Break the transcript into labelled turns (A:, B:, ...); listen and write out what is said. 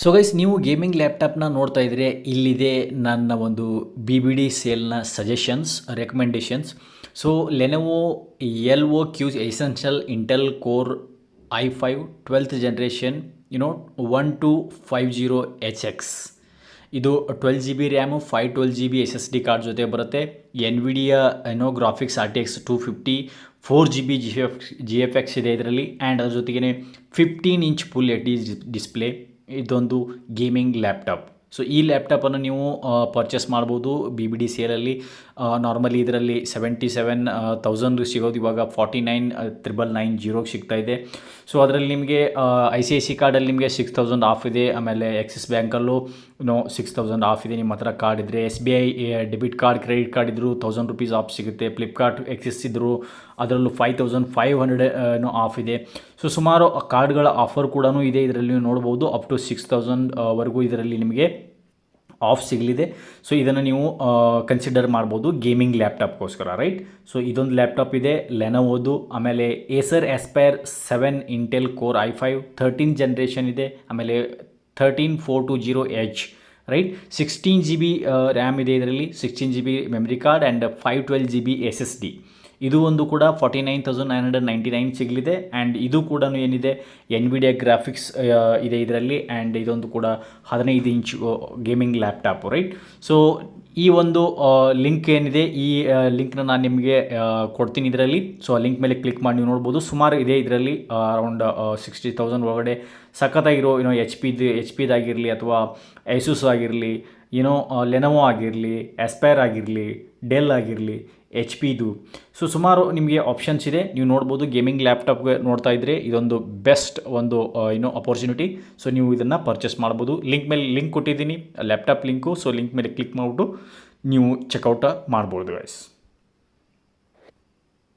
A: So guys, ನೀವು gaming ಲ್ಯಾಪ್ಟಾಪ್ನ ನೋಡ್ತಾ ಇದ್ರೆ ಇಲ್ಲಿದೆ ನನ್ನ ಒಂದು BBD ಸೇಲ್ನ suggestions recommendations. So Lenovo LOQ essential Intel core i5 12th generation 1250HX. ಇದು 12GB RAM 512GB SSD card ಜೊತೆ ಬರುತ್ತೆ. NVIDIA graphics RTX 250 4GB GFX ಇದೆ ಇದರಲ್ಲಿ. ಆ್ಯಂಡ್ ಅದ್ರ ಜೊತೆಗೇ 15 ಇಂಚ್ ಫುಲ್ HD ಡಿಸ್ಪ್ಲೇ. ಇದೊಂದು ಗೇಮಿಂಗ್ ಲ್ಯಾಪ್ಟಾಪ್. ಸೊ ಈ ಲ್ಯಾಪ್ಟಾಪನ್ನು ನೀವು ಪರ್ಚೇಸ್ ಮಾಡ್ಬೋದು BBD ಸೇಲಲ್ಲಿ. ನಾರ್ಮಲಿ ಇದರಲ್ಲಿ 77,000 ಸಿಗೋದು ಇವಾಗ 49,990 ಸಿಗ್ತಾ ಇದೆ. ಸೊ ಅದರಲ್ಲಿ ನಿಮಗೆ ICICI ಕಾರ್ಡಲ್ಲಿ ನಿಮಗೆ 6,000 ಆಫ್ ಇದೆ. ಆಮೇಲೆ ಆಕ್ಸಿಸ್ ಬ್ಯಾಂಕಲ್ಲೂ 6,000 ಆಫ್ ಇದೆ. ನಿಮ್ಮ ಹತ್ರ ಕಾರ್ಡ್ ಇದ್ದರೆ SBI debit card, credit card ಇದ್ದರೂ 1,000 ರೂಪೀಸ್ ಆಫ್ ಸಿಗುತ್ತೆ. ಫ್ಲಿಪ್ಕಾರ್ಟ್ ಆಕ್ಸಿಸ್ ಇದ್ದರೂ ಅದರಲ್ಲೂ 5,500 ಆಫ್ ಇದೆ. ಸೊ ಸುಮಾರು ಕಾರ್ಡ್ಗಳ ಆಫರ್ ಕೂಡ ಇದೆ ಇದರಲ್ಲಿ. ನೀವು ನೋಡ್ಬೋದು ಅಪ್ ಟು 6,000 ವರೆಗೂ ಇದರಲ್ಲಿ ನಿಮಗೆ ಆಫ್ ಸಿಗಲಿದೆ. ಸೊ ಇದನ್ನು ನೀವು ಕನ್ಸಿಡರ್ ಮಾಡ್ಬೋದು ಗೇಮಿಂಗ್ ಲ್ಯಾಪ್ಟಾಪ್ಗೋಸ್ಕರ, ರೈಟ್. ಸೊ ಇದೊಂದು ಲ್ಯಾಪ್ಟಾಪ್ ಇದೆ ಲೆನೋವೋದು. ಆಮೇಲೆ Acer aspire 7 Intel core i5 13th generation ಇದೆ. ಆಮೇಲೆ 13420H, ರೈಟ್. 16GB ರ್ಯಾಮ್ ಇದೆ ಇದರಲ್ಲಿ, 16GB memory card and 512GB SSD. ಇದು ಒಂದು ಕೂಡ 49,999 ಸಿಗಲಿದೆ. ಆ್ಯಂಡ್ ಇದು ಕೂಡ ಏನಿದೆ NVIDIA ಗ್ರಾಫಿಕ್ಸ್ ಇದೆ ಇದರಲ್ಲಿ. ಆ್ಯಂಡ್ ಇದೊಂದು ಕೂಡ 15 inch gaming laptop, right. So ಈ ಒಂದು ಲಿಂಕ್ ಏನಿದೆ, ಈ ಲಿಂಕ್ನ ನಾನು ನಿಮಗೆ ಕೊಡ್ತೀನಿ ಇದರಲ್ಲಿ. ಸೊ ಆ ಲಿಂಕ್ ಮೇಲೆ ಕ್ಲಿಕ್ ಮಾಡಿ ನೀವು ನೋಡ್ಬೋದು. ಸುಮಾರು ಇದೆ ಇದರಲ್ಲಿ ಅರೌಂಡ್ 60,000 ಒಳಗಡೆ ಸಖತ್ತಾಗಿರೋ ಎಚ್ ಪಿದಾಗಿರಲಿ ಅಥವಾ ಏಸುಸ್ ಆಗಿರಲಿ, ಲೆನೋವೋ ಆಗಿರಲಿ, ಆಸ್ಪೈರ್ ಆಗಿರಲಿ, ಡೆಲ್ ಆಗಿರಲಿ, HP. ಸೊ ಸುಮಾರು ನಿಮಗೆ ಆಪ್ಷನ್ಸ್ ಇದೆ, ನೀವು ನೋಡ್ಬೋದು. ಗೇಮಿಂಗ್ ಲ್ಯಾಪ್ಟಾಪ್ಗೆ ನೋಡ್ತಾ ಇದ್ದರೆ ಇದೊಂದು ಬೆಸ್ಟ್ ಒಂದು ಅಪರ್ಚುನಿಟಿ. ಸೊ ನೀವು ಇದನ್ನು ಪರ್ಚೇಸ್ ಮಾಡ್ಬೋದು. ಲಿಂಕ್ ಕೊಟ್ಟಿದ್ದೀನಿ, ಲ್ಯಾಪ್ಟಾಪ್ ಲಿಂಕು. ಸೊ ಲಿಂಕ್ ಮೇಲೆ ಕ್ಲಿಕ್ ಮಾಡಿಬಿಟ್ಟು ನೀವು ಚೆಕ್ಔಟ್ ಮಾಡ್ಬೋದು ಗೈಸ್.